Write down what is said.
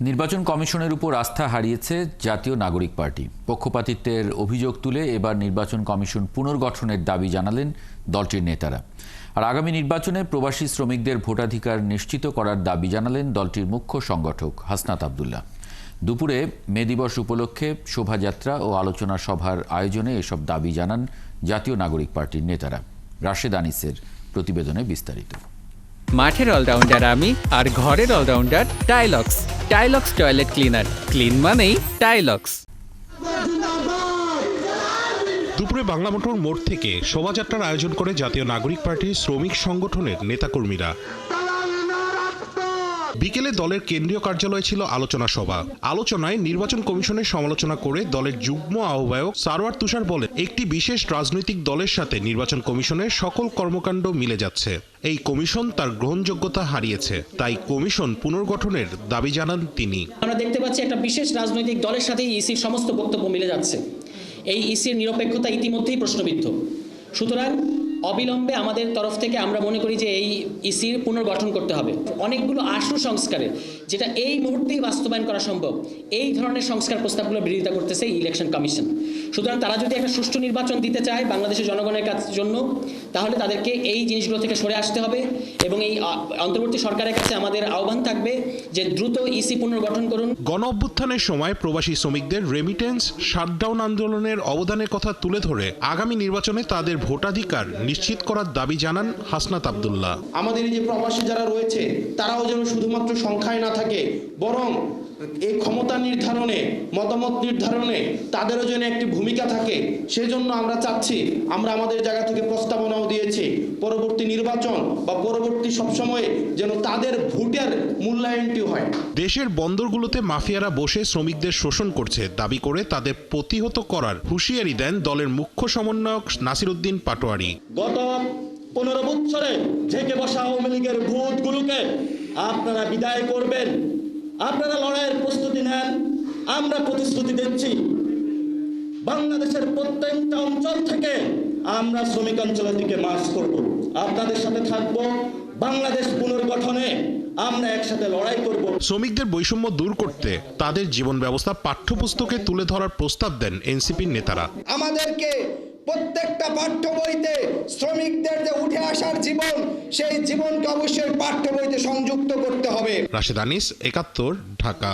নির্বাচন কমিশনের উপর আস্থা হারিয়েছে জাতীয় নাগরিক পার্টি। পক্ষপাতিত্বের অভিযোগ তুলে এবার নির্বাচন কমিশন পুনর্গঠনের দাবি জানালেন দলটির নেতারা। আর আগামী নির্বাচনে প্রবাসী শ্রমিকদের ভোটাধিকার নিশ্চিত করার দাবি জানালেন দলটির মুখ্য সংগঠক হাসনাত আব্দুল্লাহ। দুপুরে মে দিবস উপলক্ষে শোভাযাত্রা ও আলোচনা সভার আয়োজনে এসব দাবি জানান জাতীয় নাগরিক পার্টির নেতারা। রাশেদ আনিসের প্রতিবেদনে বিস্তারিত। মাঠের অলরাউন্ডার আমি, আর ঘরের allrounder Tylox. Tylox toilet cleaner, clean মানেই টাইলক্স। দুপুরে বাংলা মোটর মোড় থেকে শোভাযাত্রার আয়োজন করে জাতীয় নাগরিক পার্টির শ্রমিক সংগঠনের নেতাকর্মীরা। বিকেলে দলের কেন্দ্রীয় কার্যালয়ে ছিল আলোচনা সভা। আলোচনায় নির্বাচন কমিশনের সমালোচনা করে দলের যুগ্ম আহ্বায়ক সারওয়ার তুষার বলেন, একটি বিশেষ রাজনৈতিক দলের সাথে নির্বাচন কমিশনের সকল কর্মকাণ্ড মিলে যাচ্ছে। এই কমিশন তার গ্রহণযোগ্যতা হারিয়েছে, তাই কমিশন পুনর্গঠনের দাবি জানান তিনি। আমরা দেখতে পাচ্ছি একটা বিশেষ রাজনৈতিক দলের সাথেই ইসির সমস্ত বক্তব্য মিলে যাচ্ছে। এই ইসির নিরপেক্ষতা ইতিমধ্যেই প্রশ্নবিদ্ধ। সুতরাং অবিলম্বে আমাদের তরফ থেকে আমরা মনে করি যে এই ইসির পুনর্গঠন করতে হবে। অনেকগুলো আশু সংস্কারে যেটা এই মুহূর্তেই বাস্তবায়ন করা সম্ভব, এই ধরনের সংস্কার প্রস্তাবগুলো বিরোধিতা করতেছে ইলেকশন কমিশন। সুতরাং তারা যদি একটা সুষ্ঠু নির্বাচন দিতে চায় বাংলাদেশের জনগণের জন্য, তাহলে তাদেরকে এই জিনিসগুলো থেকে সরে আসতে হবে। এবং এই অন্তর্বর্তী সরকারের কাছে আমাদের আহ্বান থাকবে যে দ্রুত ইসি পুনর্গঠন করুন। গণ অভ্যুত্থানের সময় প্রবাসী শ্রমিকদের রেমিটেন্স শাটডাউন আন্দোলনের অবদানের কথা তুলে ধরে আগামী নির্বাচনে তাদের ভোটাধিকার নিশ্চিত করার দাবি জানান হাসনাত আব্দুল্লাহ। আমাদের এই যে প্রবাসী যারা রয়েছে তারাও যেন শুধুমাত্র সংখ্যায় না থাকে, বরং এই ক্ষমতা নির্ধারণে, মতামত নির্ধারণে তাদেরও যেন একটি ভূমিকা থাকে। সেজন্য আমরা চাচ্ছি, আমরা আমাদের জায়গা থেকে প্রস্তাবনাও দিয়েছি, পরবর্তী নির্বাচন বা পরবর্তী সবসময়ে যেন তাদের ভোটের মূল্যায়নটি হয়। দেশের বন্দরগুলোতে মাফিয়ারা বসে শ্রমিকদের শোষণ করছে দাবি করে তাদের প্রতিহত করার হুঁশিয়ারি দেন দলের মুখ্য সমন্বয়ক নাসির উদ্দিন পাটোয়ারি। গত 15 বছরে ঝেঁকে বসা আওয়ামী লীগের ভূতগুলোকে আপনারা বিদায় করবেন। আপনারা লড়াইয়ের প্রস্তুতি নেন, আমরা প্রতিশ্রুতি দিচ্ছি বাংলাদেশের প্রত্যেকটা অঞ্চল থেকে আমরা শ্রমিক অঞ্চলের দিকে মার্চ করব, আপনাদের সাথে থাকব। বাংলাদেশ পুনর্গঠনে আমরা একসাথে লড়াই করব। শ্রমিকদের বৈষম্য দূর করতে তাদের জীবন ব্যবস্থা পাঠ্যপুস্তকে তুলে ধরার প্রস্তাব দেন এনসিপির নেতারা। আমাদেরকে প্রত্যেকটা পাঠ্য বইতে শ্রমিকদের যে উঠে আসার জীবন, সেই জীবনকে অবশ্যই পাঠ্য বইতে সংযুক্ত করতে হবে। রাশেদ আনিস, ৭১, ঢাকা।